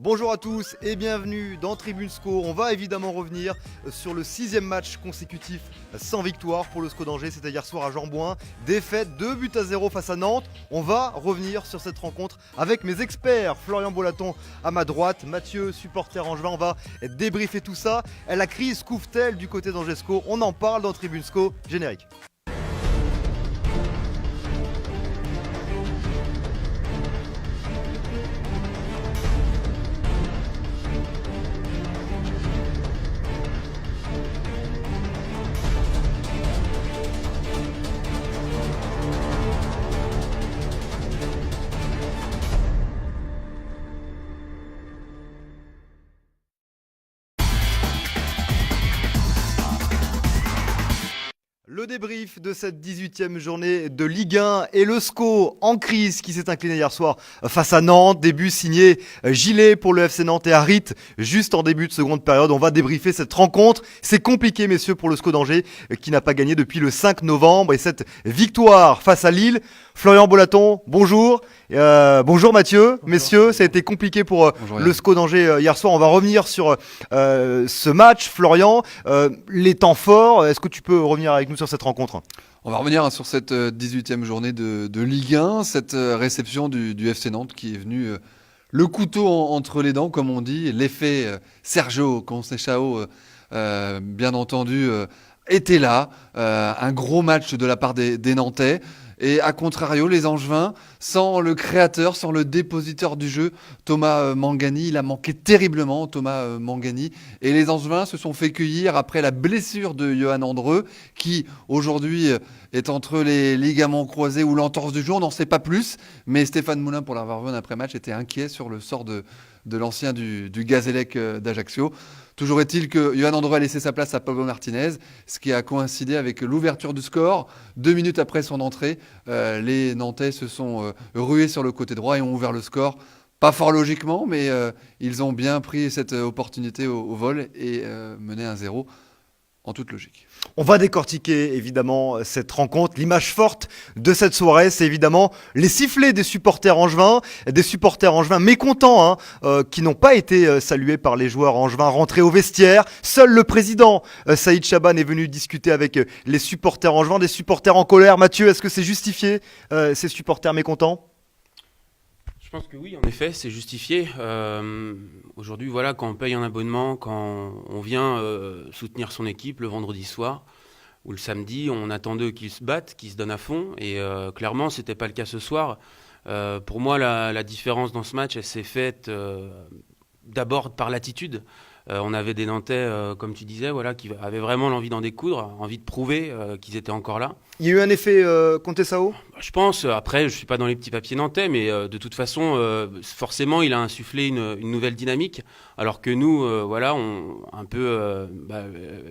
Bonjour à tous et bienvenue dans Tribune SCO. On va évidemment revenir sur le 6e match consécutif sans victoire pour le SCO d'Angers. C'était hier soir à Jean-Bouin. Défaite 2-0 face à Nantes. On va revenir sur cette rencontre avec mes experts. Florian Bolaton à ma droite, Mathieu, supporter angevin. On va débriefer tout ça. La crise couvre-t-elle du côté d'Angers SCO? On en parle dans Tribune SCO. Générique. Le débrief de cette 18e journée de Ligue 1 et le SCO en crise qui s'est incliné hier soir face à Nantes. Début signé Gilet pour le FC Nantes et Harit juste en début de seconde période. On va débriefer cette rencontre. C'est compliqué messieurs pour le SCO d'Angers qui n'a pas gagné depuis le 5 novembre. Et cette victoire face à Lille. Florian Bolaton, bonjour. Bonjour Mathieu. Bonjour. Messieurs, ça a été compliqué pour le SCO d'Angers hier soir. On va revenir sur ce match. Florian, les temps forts, est-ce que tu peux revenir avec nous sur cette rencontre ? On va revenir sur cette 18e journée de Ligue 1, cette réception du FC Nantes qui est venu le couteau entre les dents, comme on dit. L'effet Sergio Conceição, bien entendu, était là. Un gros match de la part des Nantais. Et à contrario, les Angevins, sans le créateur, sans le dépositeur du jeu, Thomas Mangani, il a manqué terriblement, Thomas Mangani. Et les Angevins se sont fait cueillir après la blessure de Johan Andreu, qui aujourd'hui est entre les ligaments croisés ou l'entorse du genou, on n'en sait pas plus. Mais Stéphane Moulin, pour l'avoir vu après match, était inquiet sur le sort de l'ancien du Gazélec d'Ajaccio. Toujours est-il que Johan Andreu a laissé sa place à Pablo Martinez, ce qui a coïncidé avec l'ouverture du score. 2 minutes après son entrée, les Nantais se sont rués sur le côté droit et ont ouvert le score. Pas fort logiquement, mais ils ont bien pris cette opportunité au vol et mené 1-0 en toute logique. On va décortiquer évidemment cette rencontre. L'image forte de cette soirée, c'est évidemment les sifflets des supporters angevins mécontents, qui n'ont pas été salués par les joueurs angevins rentrés au vestiaire. Seul le président Saïd Chaban est venu discuter avec les supporters angevins, des supporters en colère. Mathieu, est-ce que c'est justifié, ces supporters mécontents ? Je pense que oui, en effet, c'est justifié. Aujourd'hui, voilà, quand on paye un abonnement, quand on vient soutenir son équipe le vendredi soir ou le samedi, on attend d'eux qu'ils se battent, qu'ils se donnent à fond. Et clairement, ce n'était pas le cas ce soir. Pour moi, la différence dans ce match, elle s'est faite d'abord par l'attitude. On avait des Nantais, comme tu disais, voilà, qui avaient vraiment l'envie d'en découdre, envie de prouver qu'ils étaient encore là. Il y a eu un effet Conceição ? Je pense, après, je ne suis pas dans les petits papiers nantais, mais de toute façon, forcément, il a insufflé une nouvelle dynamique, alors que nous, voilà, on un peu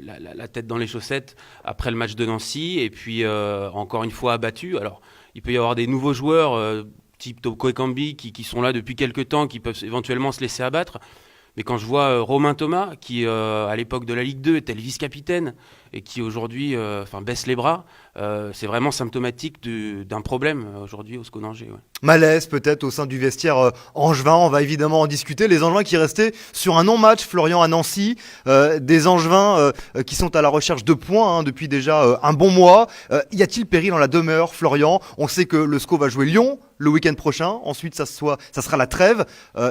la tête dans les chaussettes après le match de Nancy, et puis encore une fois abattu. Alors, il peut y avoir des nouveaux joueurs, type Toko Ekambi, qui sont là depuis quelques temps, qui peuvent éventuellement se laisser abattre. Mais quand je vois Romain Thomas, qui à l'époque de la Ligue 2 était le vice-capitaine et qui aujourd'hui baisse les bras, c'est vraiment symptomatique d'un problème aujourd'hui au SCO d'Angers. Ouais. Malaise peut-être au sein du vestiaire angevin, on va évidemment en discuter. Les Angevins qui restaient sur un non-match, Florian à Nancy, des Angevins qui sont à la recherche de points depuis déjà un bon mois. Y a-t-il péril dans la demeure, Florian ? On sait que le SCO va jouer Lyon le week-end prochain, ensuite ça sera la trêve,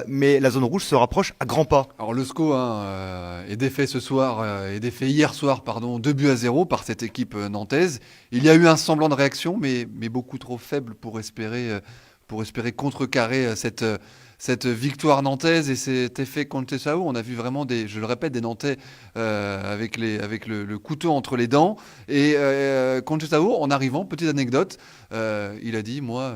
mais la zone rouge se rapproche à grands pas. Alors le SCO est défait ce soir, est défait hier soir, 2-0 par cette équipe nantaise. Il y a eu un semblant de réaction, mais beaucoup trop faible pour espérer contrecarrer cette victoire nantaise et cet effet Conceição. On a vu vraiment des Nantais avec le couteau entre les dents. Et Conceição, en arrivant, petite anecdote, il a dit, moi,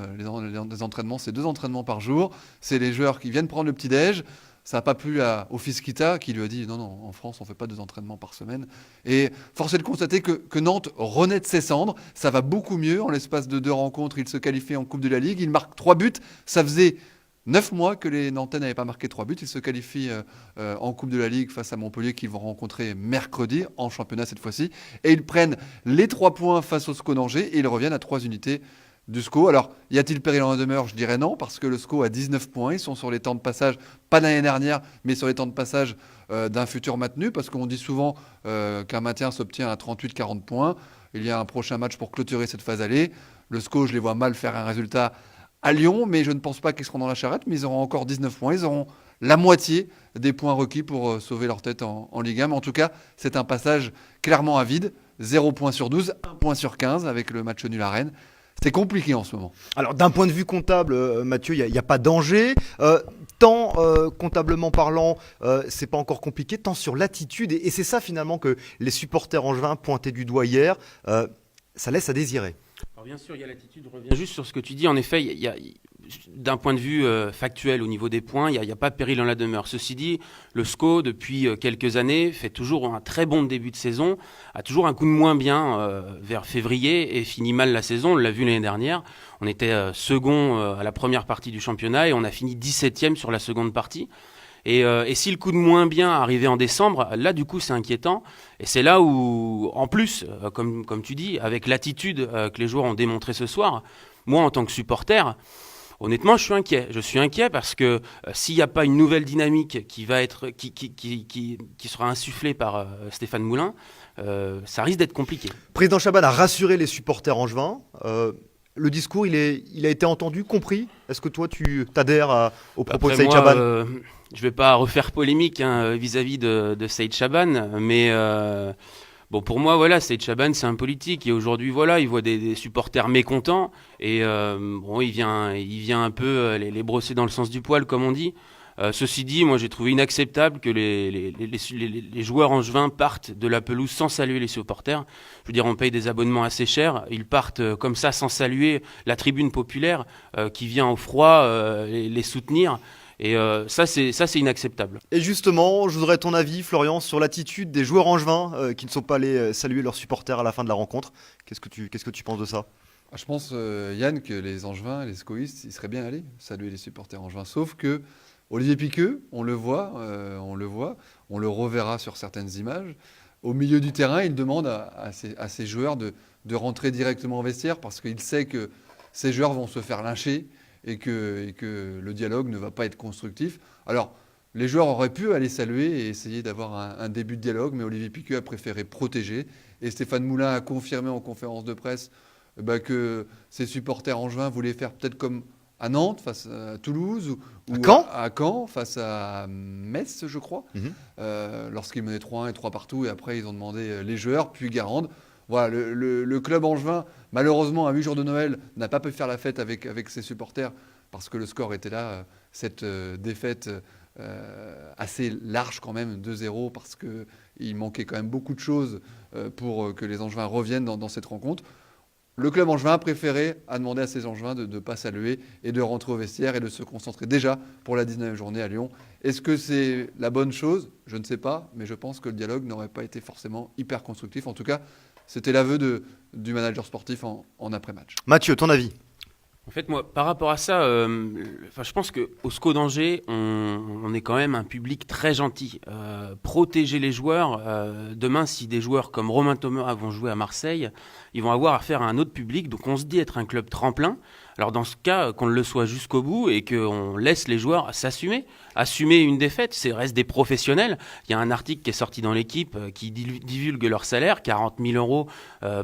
les entraînements, c'est 2 entraînements par jour. C'est les joueurs qui viennent prendre le petit-déj. Ça n'a pas plu au Fisquita qui lui a dit non, en France, on ne fait pas 2 entraînements par semaine. Et force est de constater que Nantes renaît de ses cendres. Ça va beaucoup mieux. En l'espace de 2 rencontres, il se qualifie en Coupe de la Ligue. Il marque 3 buts. Ça faisait 9 mois que les Nantais n'avaient pas marqué 3 buts. Ils se qualifient en Coupe de la Ligue face à Montpellier qu'ils vont rencontrer mercredi en championnat cette fois-ci. Et ils prennent les 3 points face au SCO d'Angers et ils reviennent à 3 unités du SCO. Alors, y a-t-il péril en la demeure? Je dirais non, parce que le SCO a 19 points. Ils sont sur les temps de passage, pas l'année dernière, mais sur les temps de passage d'un futur maintenu, parce qu'on dit souvent qu'un maintien s'obtient à 38-40 points. Il y a un prochain match pour clôturer cette phase aller. Le SCO, je les vois mal faire un résultat à Lyon, mais je ne pense pas qu'ils seront dans la charrette, mais ils auront encore 19 points. Ils auront la moitié des points requis pour sauver leur tête en Ligue 1. Mais en tout cas, c'est un passage clairement à vide. 0 points sur 12, 1 point sur 15 avec le match nul à Rennes. C'est compliqué en ce moment. Alors d'un point de vue comptable, Mathieu, il n'y a pas de danger. Tant comptablement parlant, c'est pas encore compliqué, tant sur l'attitude. Et c'est ça finalement que les supporters angevins pointaient du doigt hier. Ça laisse à désirer. Alors bien sûr, il y a l'attitude. Je reviens juste sur ce que tu dis. En effet, d'un point de vue factuel au niveau des points, il n'y a pas de péril en la demeure. Ceci dit, le SCO, depuis quelques années, fait toujours un très bon début de saison, a toujours un coup de moins bien vers février et finit mal la saison. On l'a vu l'année dernière. On était second à la première partie du championnat et on a fini 17e sur la seconde partie. Et si le coup de moins bien arrivait en décembre, là du coup c'est inquiétant. Et c'est là où, en plus, comme tu dis, avec l'attitude que les joueurs ont démontré ce soir, moi en tant que supporter, honnêtement je suis inquiet. Je suis inquiet parce que s'il n'y a pas une nouvelle dynamique qui sera insufflée par Stéphane Moulin, ça risque d'être compliqué. Président Chaban a rassuré les supporters angevins. Le discours, il a été entendu, compris. Est-ce que toi, tu t'adhères aux propos de Saïd Chaban ? Je ne vais pas refaire polémique vis-à-vis de Saïd Chaban, mais bon, pour moi, voilà, Saïd Chaban, c'est un politique. Et aujourd'hui, voilà, il voit des supporters mécontents. Et bon, il vient un peu les brosser dans le sens du poil, comme on dit. Ceci dit, moi j'ai trouvé inacceptable que les joueurs angevins partent de la pelouse sans saluer les supporters. Je veux dire, on paye des abonnements assez chers, ils partent comme ça sans saluer la tribune populaire qui vient au froid les soutenir. Et ça c'est inacceptable. Et justement, je voudrais ton avis, Florian, sur l'attitude des joueurs angevins qui ne sont pas allés saluer leurs supporters à la fin de la rencontre. Qu'est-ce que tu penses de ça ? Je pense, Yann, que les angevins, les scoïstes, ils seraient bien allés saluer les supporters angevins, sauf que Olivier Piqueux, on le voit, on le reverra sur certaines images. Au milieu du terrain, il demande à ses joueurs de rentrer directement au vestiaire parce qu'il sait que ces joueurs vont se faire lyncher et que le dialogue ne va pas être constructif. Alors, les joueurs auraient pu aller saluer et essayer d'avoir un début de dialogue, mais Olivier Piqueux a préféré protéger. Et Stéphane Moulin a confirmé en conférence de presse que ses supporters angevins voulaient faire peut-être comme à Nantes, face à Toulouse, ou à Caen, face à Metz, je crois, lorsqu'ils menaient 3-1 et 3 partout, et après ils ont demandé les joueurs, puis Garande. Voilà, le club angevin, malheureusement, à 8 jours de Noël, n'a pas pu faire la fête avec ses supporters, parce que le score était là, cette défaite assez large quand même, 2-0, parce qu'il manquait quand même beaucoup de choses pour que les angevins reviennent dans cette rencontre. Le club angevin a préféré demander à ses angevins de ne pas saluer et de rentrer au vestiaire et de se concentrer déjà pour la 19e journée à Lyon. Est-ce que c'est la bonne chose ? Je ne sais pas, mais je pense que le dialogue n'aurait pas été forcément hyper constructif. En tout cas, c'était l'aveu du manager sportif en après-match. Mathieu, ton avis ? En fait, moi, par rapport à ça, je pense qu'au SCO d'Angers, on est quand même un public très gentil. Protéger les joueurs, demain, si des joueurs comme Romain Thomas vont jouer à Marseille, ils vont avoir affaire à un autre public. Donc on se dit être un club tremplin. Alors dans ce cas, qu'on le soit jusqu'au bout et qu'on laisse les joueurs s'assumer. Assumer une défaite, c'est reste des professionnels. Il y a un article qui est sorti dans l'équipe qui divulgue leur salaire, 40 000 euros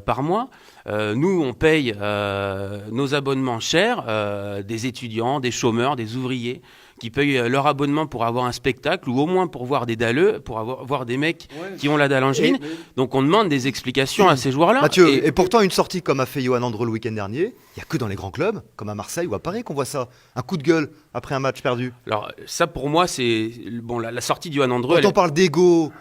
par mois. Nous, on paye nos abonnements chers, des étudiants, des chômeurs, des ouvriers qui payent leur abonnement pour avoir un spectacle ou au moins pour voir des dalleux, pour voir des mecs qui ont la dalle angevine. Donc on demande des explications à ces joueurs-là. Mathieu, et pourtant une sortie comme a fait Johan Andreu le week-end dernier, il n'y a que dans les grands clubs, comme à Marseille ou à Paris qu'on voit ça. Un coup de gueule après un match perdu. Alors ça pour moi c'est bon, la sortie de Johan Andreu. Quand on parle d'ego,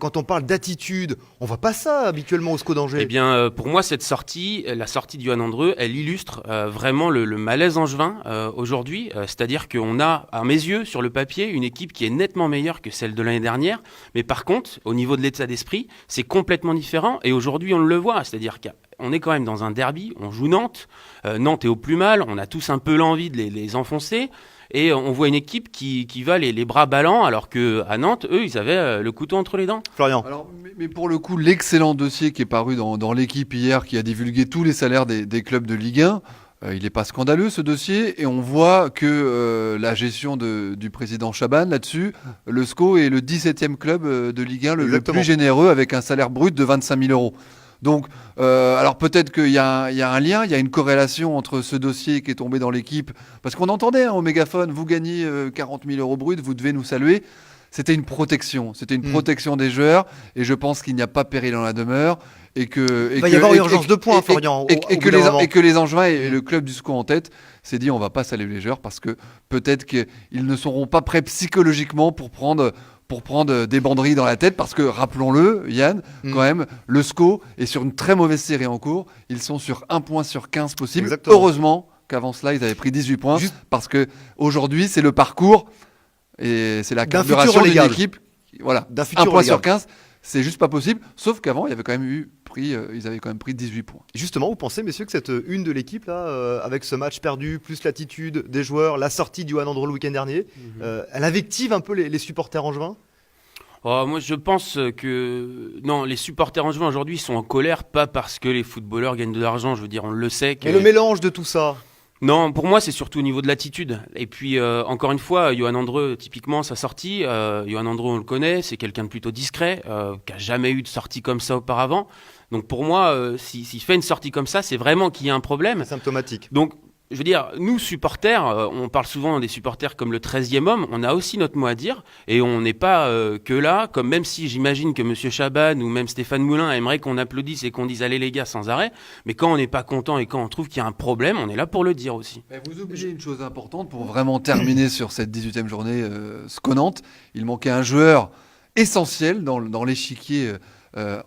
quand on parle d'attitude, on voit pas ça habituellement au SCO d'Angers. Eh bien pour moi cette sortie, la sortie de Johan Andreu, elle illustre vraiment le malaise angevin aujourd'hui. C'est-à-dire qu'on a à mes yeux, sur le papier, une équipe qui est nettement meilleure que celle de l'année dernière. Mais par contre, au niveau de l'état d'esprit, c'est complètement différent. Et aujourd'hui, on le voit. C'est-à-dire qu'on est quand même dans un derby. On joue Nantes. Nantes est au plus mal. On a tous un peu l'envie de les enfoncer. Et on voit une équipe qui va les bras ballants, alors qu'à Nantes, eux, ils avaient le couteau entre les dents. Florian. Alors, mais pour le coup, l'excellent dossier qui est paru dans l'équipe hier, qui a divulgué tous les salaires des clubs de Ligue 1, Il n'est pas scandaleux ce dossier et on voit que la gestion du président Chaban là-dessus, le SCO est le 17e club de Ligue 1 le plus généreux avec un salaire brut de 25 000 euros. Donc, alors peut-être qu'il y a un lien, il y a une corrélation entre ce dossier qui est tombé dans l'équipe, parce qu'on entendait au mégaphone, vous gagnez 40 000 euros brut, vous devez nous saluer. C'était une protection des joueurs et je pense qu'il n'y a pas péril dans la demeure. Il va y avoir urgence de points, Florian. Et que les Angevins et le club du SCO en tête s'est dit on va pas saluer les joueurs parce que peut-être qu'ils ne seront pas prêts psychologiquement pour prendre des banderilles dans la tête parce que, rappelons-le, Yann, quand même, le SCO est sur une très mauvaise série en cours. Ils sont sur 1 point sur 15 possible. Exactement. Heureusement qu'avant cela, ils avaient pris 18 points parce qu'aujourd'hui, c'est le parcours et c'est la carburation d'une équipe. Voilà, 1 point sur 15. C'est juste pas possible, sauf qu'avant, ils avaient quand même pris 18 points. Justement, vous pensez, messieurs, que cette une de l'équipe, là, avec ce match perdu, plus l'attitude des joueurs, la sortie du Johan Andro le week-end dernier, elle invective un peu les supporters angevins? Moi, je pense que non, les supporters angevins aujourd'hui sont en colère, pas parce que les footballeurs gagnent de l'argent, je veux dire, on le sait. Mais le mélange de tout ça? Non, pour moi, c'est surtout au niveau de l'attitude. Et puis, encore une fois, Johan Andreu, typiquement, sa sortie, Johan Andreu, on le connaît, c'est quelqu'un de plutôt discret, qui a jamais eu de sortie comme ça auparavant. Donc, pour moi, s'il fait une sortie comme ça, c'est vraiment qu'il y a un problème. C'est symptomatique. Donc, je veux dire, nous, supporters, on parle souvent des supporters comme le 13e homme, on a aussi notre mot à dire, et on n'est pas que là, comme même si j'imagine que M. Chaban ou même Stéphane Moulin aimeraient qu'on applaudisse et qu'on dise « allez les gars » sans arrêt, mais quand on n'est pas content et quand on trouve qu'il y a un problème, on est là pour le dire aussi. Mais vous oubliez une chose importante pour vraiment terminer sur cette 18e journée sconnante. Il manquait un joueur essentiel dans l'échiquier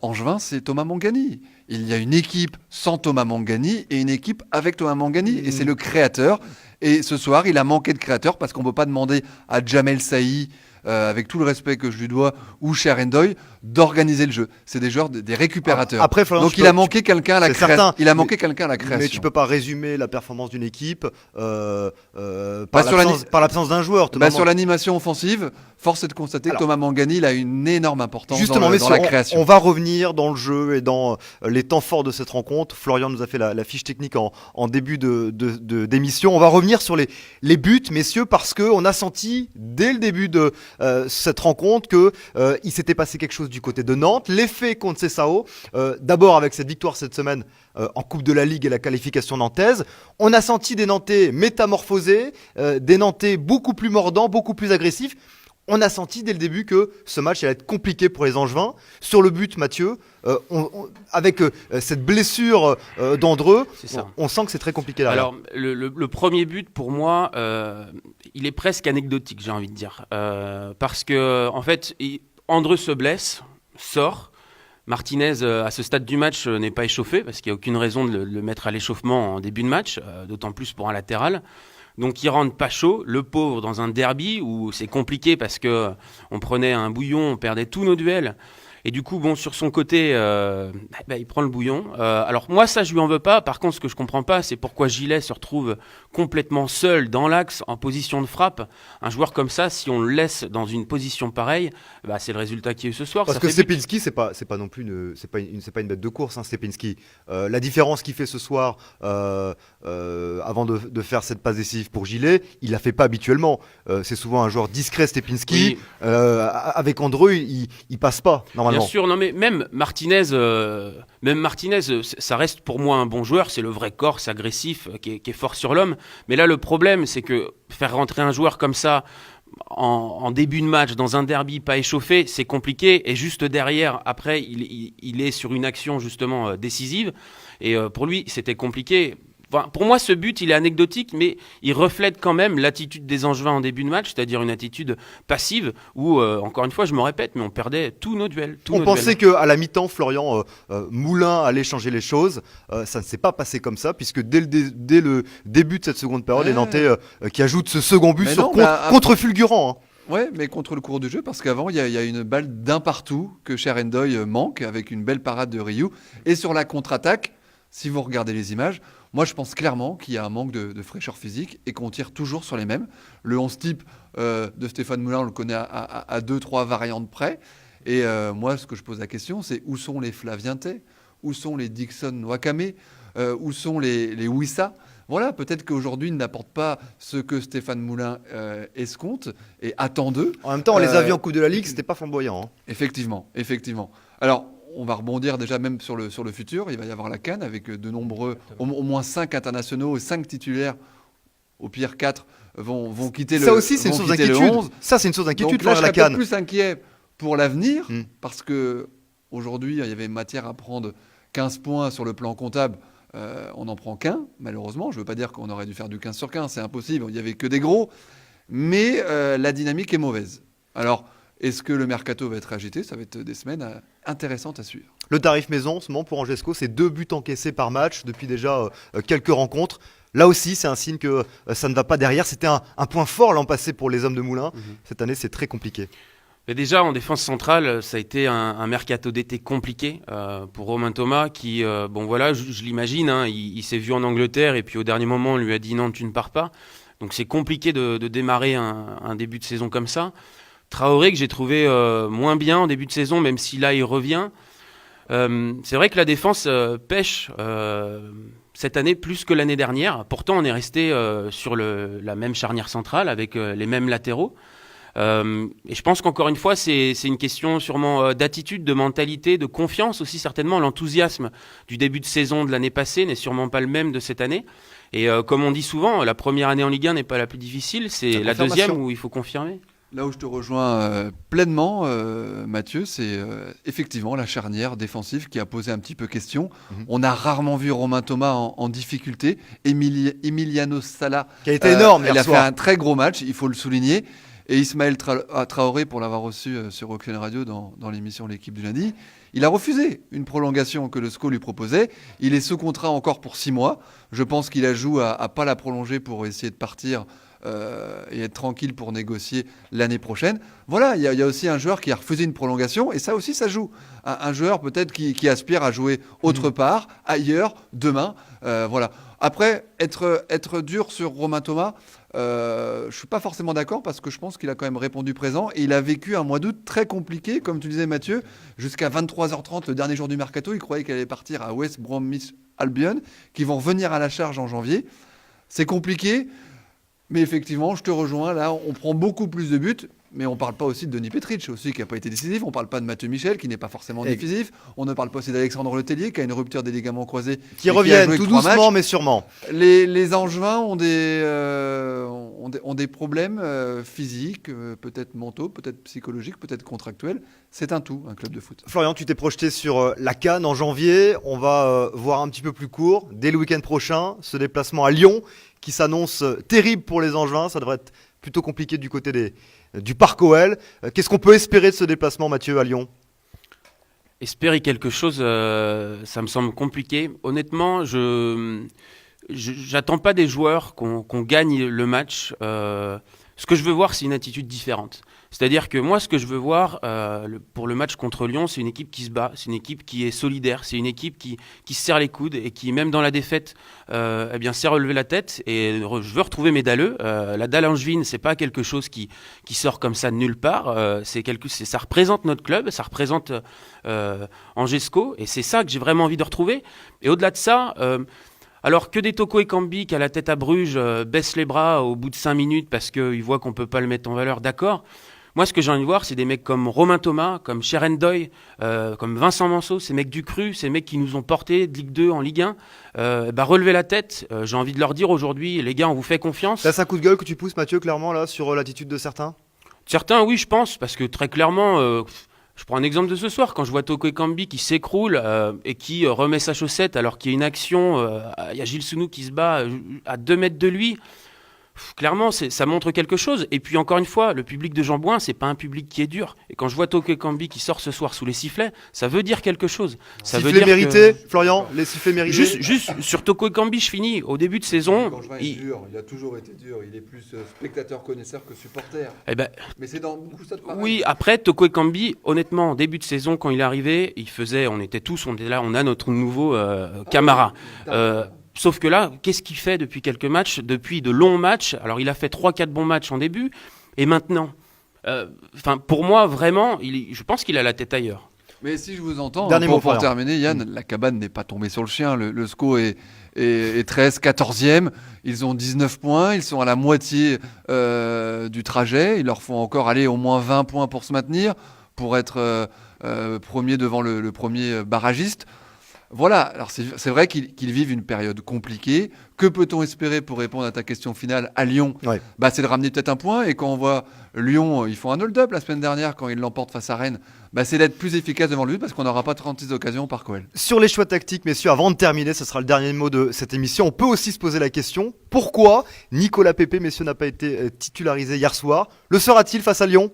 angevin, c'est Thomas Mangani. Il y a une équipe sans Thomas Mangani et une équipe avec Thomas Mangani. Et c'est le créateur. Et ce soir, il a manqué de créateur parce qu'on ne peut pas demander à Jamel Saï, avec tout le respect que je lui dois, ou Cherendoy, d'organiser le jeu. C'est des joueurs, des récupérateurs. Après, Florian, donc il a manqué quelqu'un à la création. Il a manqué quelqu'un à la création. Mais tu peux pas résumer la performance d'une équipe par l'absence d'un joueur. Sur l'animation offensive, force est de constater que Thomas Mangani il a une énorme importance justement, dans la création. On va revenir dans le jeu et dans les temps forts de cette rencontre. Florian nous a fait la fiche technique en début d'émission. On va revenir sur les buts, messieurs, parce qu'on a senti dès le début de cette rencontre qu'il s'était passé quelque chose du côté de Nantes. L'effet contre Sessao, d'abord avec cette victoire cette semaine en Coupe de la Ligue et la qualification nantaise, on a senti des Nantais métamorphosés, des Nantais beaucoup plus mordants, beaucoup plus agressifs. On a senti dès le début que ce match allait être compliqué pour les Angevins. Sur le but, Mathieu, avec cette blessure d'Andreu, on sent que c'est très compliqué derrière. Alors, le premier but, pour moi, il est presque anecdotique, j'ai envie de dire. Parce que, en fait, Andreu se blesse, sort. Martinez, à ce stade du match, n'est pas échauffé, parce qu'il n'y a aucune raison de le mettre à l'échauffement en début de match, d'autant plus pour un latéral. Donc il rentre pas chaud, le pauvre, dans un derby où c'est compliqué parce que on prenait un bouillon, on perdait tous nos duels. Et du coup, bon, sur son côté, il prend le bouillon. Alors moi, ça, je lui en veux pas. Par contre, ce que je comprends pas, c'est pourquoi Gillet se retrouve complètement seul dans l'axe, en position de frappe. Un joueur comme ça, si on le laisse dans une position pareille, c'est le résultat qu'il y a eu ce soir. Parce que Stepinski, c'est pas non plus c'est pas une bête de course, hein, Stepinski. La différence qu'il fait ce soir, avant de faire cette passe décisive pour Gillet, il la fait pas habituellement. C'est souvent un joueur discret, Stepinski. Oui. Avec Andreu, il passe pas normalement. Bien sûr, non mais même Martinez, ça reste pour moi un bon joueur. C'est le vrai Corse agressif qui est fort sur l'homme. Mais là, le problème, c'est que faire rentrer un joueur comme ça en début de match dans un derby pas échauffé, c'est compliqué. Et juste derrière, après, il est sur une action justement décisive. Et pour lui, c'était compliqué. Enfin, pour moi, ce but, il est anecdotique, mais il reflète quand même l'attitude des Angevins en début de match, c'est-à-dire une attitude passive où, encore une fois, je me répète, mais on perdait tous nos duels. On pensait qu'à la mi-temps, Florian, Moulin allait changer les choses. Ça ne s'est pas passé comme ça, puisque dès le début de cette seconde période, les Nantais qui ajoutent ce second but contre Fulgurant. Hein. Ouais, mais contre le cours du jeu, parce qu'avant, il y a une balle d'un partout que Cherendoy manque, avec une belle parade de Ryu. Et sur la contre-attaque, si vous regardez les images, moi, je pense clairement qu'il y a un manque de fraîcheur physique et qu'on tire toujours sur les mêmes. Le 11 type de Stéphane Moulin, on le connaît à 2-3 variantes près. Et moi, ce que je pose la question, c'est où sont les Flavien Tay ? Où sont les Dixon Wakame ? Où sont les Wissa ? Voilà, peut-être qu'aujourd'hui, il n'apporte pas ce que Stéphane Moulin escompte et attend d'eux. En même temps, on les a vus en Coupe de la Ligue, c'était pas flamboyant. Effectivement. Alors, on va rebondir déjà même sur le futur. Il va y avoir la CAN avec de nombreux, au moins 5 internationaux et 5 titulaires, au pire 4, vont quitter le 11. Ça aussi, c'est une source d'inquiétude. Ça, c'est une source d'inquiétude Donc là, pour je la serais CAN. plus inquiet pour l'avenir, parce que aujourd'hui, il y avait matière à prendre 15 points sur le plan comptable. On n'en prend qu'un, malheureusement. Je ne veux pas dire qu'on aurait dû faire du 15 sur 15, c'est impossible. Il n'y avait que des gros. Mais la dynamique est mauvaise. Alors, est-ce que le mercato va être agité ? Ça va être des semaines intéressantes à suivre. Le tarif maison, en ce moment, pour Angesco, c'est 2 buts encaissés par match depuis déjà quelques rencontres. Là aussi, c'est un signe que ça ne va pas derrière. C'était un point fort l'an passé pour les hommes de Moulin. Cette année, c'est très compliqué. Mais déjà, en défense centrale, ça a été un mercato d'été compliqué pour Romain Thomas qui, je l'imagine, hein, il s'est vu en Angleterre et puis au dernier moment, on lui a dit non, tu ne pars pas. Donc c'est compliqué de démarrer un début de saison comme ça. Traoré, que j'ai trouvé moins bien en début de saison, même si là, il revient. C'est vrai que la défense pêche cette année plus que l'année dernière. Pourtant, on est resté sur la même charnière centrale avec les mêmes latéraux. Et je pense qu'encore une fois, c'est une question sûrement d'attitude, de mentalité, de confiance aussi certainement. L'enthousiasme du début de saison de l'année passée n'est sûrement pas le même de cette année. Et comme on dit souvent, la première année en Ligue 1 n'est pas la plus difficile, c'est la deuxième où il faut confirmer. Là où je te rejoins pleinement, Mathieu, c'est effectivement la charnière défensive qui a posé un petit peu question. On a rarement vu Romain Thomas en difficulté. Emiliano Sala qui a été énorme il hier a soir. fait un très gros match, il faut le souligner. Et Ismaël Traoré, pour l'avoir reçu sur Auction Radio dans l'émission L'équipe du lundi, il a refusé une prolongation que le SCO lui proposait. Il est sous contrat encore pour 6 mois. Je pense qu'il a joué à pas la prolonger pour essayer de partir et être tranquille pour négocier l'année prochaine. Voilà, il y a aussi un joueur qui a refusé une prolongation et ça aussi, ça joue. Un joueur peut-être qui aspire à jouer autre part, ailleurs, demain. Voilà. Après, être dur sur Romain Thomas, je ne suis pas forcément d'accord parce que je pense qu'il a quand même répondu présent et il a vécu un mois d'août très compliqué, comme tu disais Mathieu, jusqu'à 23h30 le dernier jour du mercato. Il croyait qu'elle allait partir à West Bromwich Albion, qui vont revenir à la charge en janvier. C'est compliqué. Mais effectivement, je te rejoins, là, on prend beaucoup plus de buts, mais on ne parle pas aussi de Denis Petric, aussi, qui n'a pas été décisif. On ne parle pas de Mathieu Michel, qui n'est pas forcément décisif. On ne parle pas aussi d'Alexandre Letellier, qui a une rupture des ligaments croisés. Qui reviennent tout doucement, mais sûrement. Les Angevins ont des problèmes physiques, peut-être mentaux, peut-être psychologiques, peut-être contractuels. C'est un tout, un club de foot. Florian, tu t'es projeté sur la CAN en janvier. On va voir un petit peu plus court. Dès le week-end prochain, ce déplacement à Lyon, qui s'annonce terrible pour les Angevins. Ça devrait être plutôt compliqué du côté du Parc OL. Qu'est-ce qu'on peut espérer de ce déplacement, Mathieu, à Lyon ? Espérer quelque chose, ça me semble compliqué. Honnêtement, j'attends pas des joueurs qu'on gagne le match. Ce que je veux voir, c'est une attitude différente. C'est-à-dire que moi, ce que je veux voir pour le match contre Lyon, c'est une équipe qui se bat, c'est une équipe qui est solidaire, c'est une équipe qui se serre les coudes et qui, même dans la défaite, sait relever la tête. Et je veux retrouver mes dalleux. La dalle angevine, c'est pas quelque chose qui sort comme ça de nulle part. Ça représente notre club, ça représente Angesco, et c'est ça que j'ai vraiment envie de retrouver. Et au-delà de ça. Alors que des Toko Ekambi qui a la tête à Bruges baissent les bras au bout de 5 minutes parce qu'ils voient qu'on ne peut pas le mettre en valeur, d'accord. Moi, ce que j'ai envie de voir, c'est des mecs comme Romain Thomas, comme Cherendoy, comme Vincent Manceau, ces mecs du cru, ces mecs qui nous ont portés de Ligue 2 en Ligue 1, relever la tête. J'ai envie de leur dire aujourd'hui, les gars, on vous fait confiance. Là, c'est un coup de gueule que tu pousses, Mathieu, clairement, là, sur l'attitude de certains ? Certains, oui, je pense, parce que très clairement... Je prends un exemple de ce soir, quand je vois Toko Ekambi qui s'écroule et qui remet sa chaussette alors qu'il y a une action, il y a Gilles Sounou qui se bat à 2 mètres de lui. Clairement, ça montre quelque chose. Et puis encore une fois, le public de Jean Bouin, c'est pas un public qui est dur. Et quand je vois Toko Ekambi qui sort ce soir sous les sifflets, ça veut dire quelque chose. Ça sifflets veut dire mérités, Florian, les sifflets mérités. Juste sur Toko Ekambi, je finis. Au début de saison, il a toujours été dur. Il est plus spectateur connaisseur que supporter. Mais c'est dans beaucoup ça de pareil. Oui, après Toko Ekambi, honnêtement, en début de saison, quand il est arrivé, on était là, on a notre nouveau Camara. Sauf que là, qu'est-ce qu'il fait depuis quelques matchs, depuis de longs matchs ? Alors, il a fait 3-4 bons matchs en début, et maintenant, pour moi, vraiment, je pense qu'il a la tête ailleurs. Mais si je vous entends, Dernier mot, pour Florian. terminer, Yann, la cabane n'est pas tombée sur le chien. Le SCO est 13, 14e. Ils ont 19 points. Ils sont à la moitié du trajet. Il leur faut encore aller au moins 20 points pour se maintenir, pour être premier devant le premier barragiste. Voilà, alors c'est vrai qu'ils vivent une période compliquée. Que peut-on espérer pour répondre à ta question finale à Lyon? Ouais. C'est de ramener peut-être un point. Et quand on voit Lyon, ils font un hold-up la semaine dernière quand ils l'emportent face à Rennes, c'est d'être plus efficace devant le but parce qu'on n'aura pas 36 occasions par Coel. Sur les choix tactiques, messieurs, avant de terminer, ce sera le dernier mot de cette émission. On peut aussi se poser la question, pourquoi Nicolas Pepe, messieurs, n'a pas été titularisé hier soir? Le sera-t-il face à Lyon?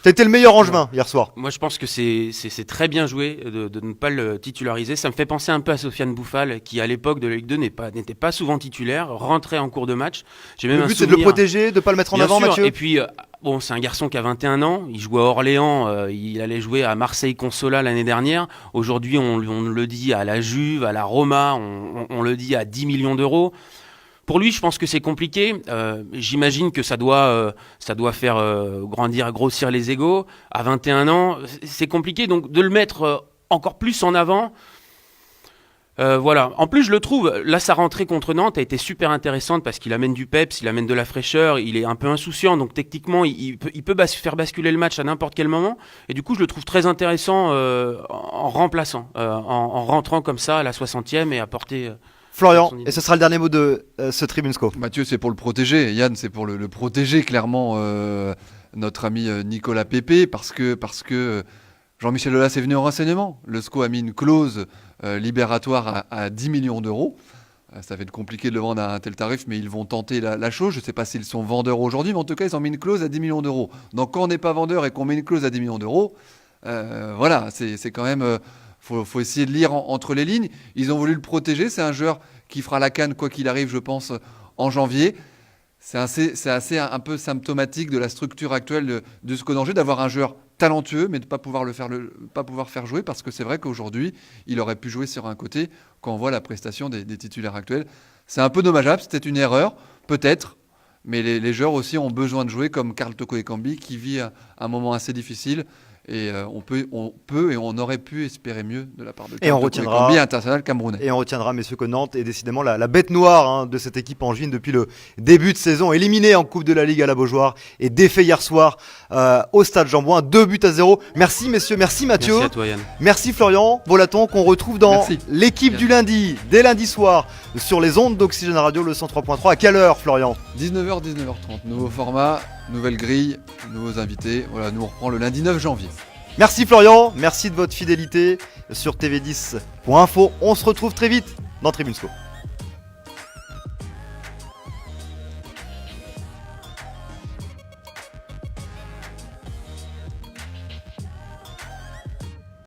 Ça a été le meilleur Angevin hier soir. Moi, je pense que c'est très bien joué de ne pas le titulariser. Ça me fait penser un peu à Sofiane Bouffal, qui à l'époque de la Ligue 2 n'était pas souvent titulaire, rentrait en cours de match. J'ai même Le un but, c'est de le souvenir- protéger, de ne pas le mettre en Bien avant, sûr. Mathieu. Et puis, bon, c'est un garçon qui a 21 ans. Il jouait à Orléans. Il allait jouer à Marseille Consola l'année dernière. Aujourd'hui, on le dit à la Juve, à la Roma. On le dit à 10 millions d'euros. Pour lui, je pense que c'est compliqué. J'imagine que ça doit faire grossir les égos. À 21 ans, c'est compliqué. Donc, de le mettre encore plus en avant. Voilà. En plus, je le trouve, là, sa rentrée contre Nantes a été super intéressante parce qu'il amène du peps, il amène de la fraîcheur, il est un peu insouciant, donc techniquement, il peut faire basculer le match à n'importe quel moment. Et du coup, je le trouve très intéressant en remplaçant, en rentrant comme ça à la 60e et apporter. Florian, et ce sera le dernier mot de ce Tribune SCO. Mathieu, c'est pour le protéger. Yann, c'est pour le protéger clairement notre ami Nicolas Pepe parce que Jean-Michel Aulas est venu en renseignement. Le SCO a mis une clause libératoire à 10 millions d'euros. Ça va être compliqué de le vendre à un tel tarif, mais ils vont tenter la chose. Je ne sais pas s'ils sont vendeurs aujourd'hui, mais en tout cas, ils ont mis une clause à 10 millions d'euros. Donc quand on n'est pas vendeur et qu'on met une clause à 10 millions d'euros, voilà, c'est quand même... faut essayer de lire entre les lignes. Ils ont voulu le protéger. C'est un joueur qui fera la CAN, quoi qu'il arrive, je pense, en janvier. C'est assez un peu symptomatique de la structure actuelle de SCO d'Angers, d'avoir un joueur talentueux, mais de ne pas pouvoir faire jouer, parce que c'est vrai qu'aujourd'hui, il aurait pu jouer sur un côté quand on voit la prestation des titulaires actuels. C'est un peu dommageable, c'était une erreur, peut-être, mais les joueurs aussi ont besoin de jouer, comme Karl Toko Ekambi, qui vit un moment assez difficile. Et on peut et on aurait pu espérer mieux de la part de Et on Karl Toko retiendra- Ekambi, international camerounais. Et on retiendra, messieurs, que Nantes est décidément la bête noire de cette équipe angevine depuis le début de saison. Éliminée en Coupe de la Ligue à la Beaujoire et défait hier soir au Stade Jean-Bouin. 2-0. Merci, messieurs. Merci, Mathieu. Merci à toi, Yann. Merci, Florian Bolaton, qu'on retrouve dans Merci. l'équipe du lundi, dès lundi soir, sur les ondes d'Oxygène Radio, le 103.3. À quelle heure, Florian? 19h, 19h30. Nouveau format, nouvelle grille, nouveaux invités. Voilà, nous on reprend le lundi 9 janvier. Merci, Florian. Merci de votre fidélité sur tv10.info. On se retrouve très vite dans Tribune SCO.